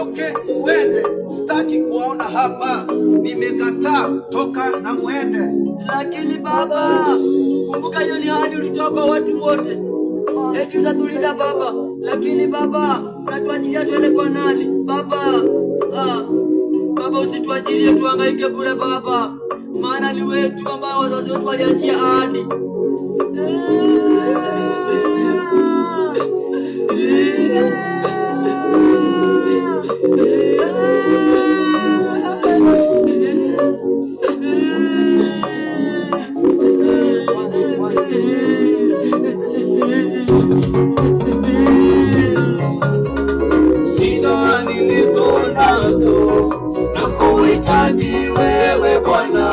utoke uende, sitaki kuona hapa, nimekataa, toka na muende. Lakini Baba, kumbuka hiyo ni ahadi ulitoka watu wote, eti utatulinda Baba. Lakini Baba, unatuachilia tuende kwa nani Baba? Baba, usituachilie tuhangaike bure Baba, maana ni wetu ambao wazazi wetu waliachia ahadi. Shida nilizo nazo nakuhitaji wewe Bwana,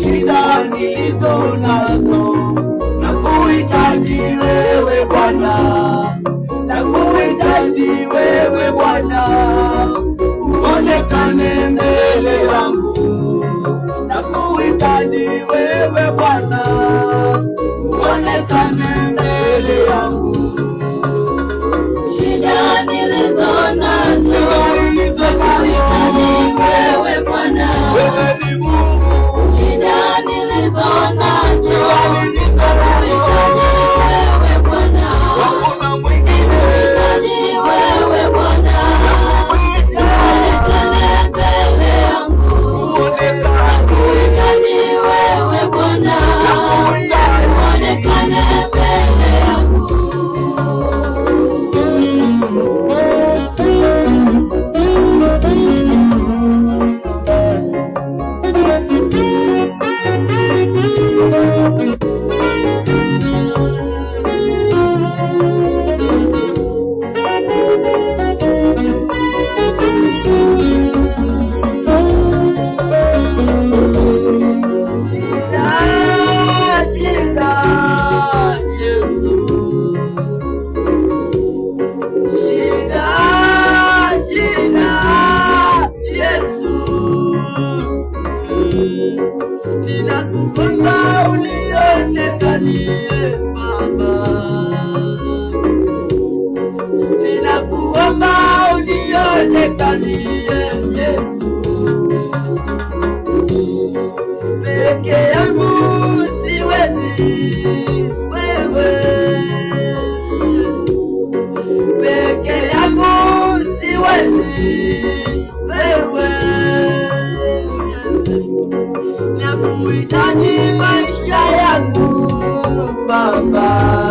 shida nilizo nazo nakuhitaji wewe Bwana, nakuhitaji wewe Bwana, uonekane mbele yangu. Nakuhitaji wewe Bwana, uonekane mbele yangu. Shida nilizo nazo nakuhitaji wewe Bwana, wewe ni Mungu. shida nilizo nazo nakuhitaji wewe Bwana, Hakuna mwingine. nakuhitaji wewe Bwana, uonekane mbele yangu. Nakuhitaji wewe Bwana, uonekane mbele yangu. Ninakuomba unionekanie Baba, ninakuomba unionekanie Yesu. Peke yangu siwezi wewe, peke yangu siwezi wewe, nakuhitaji maisha yangu Baba.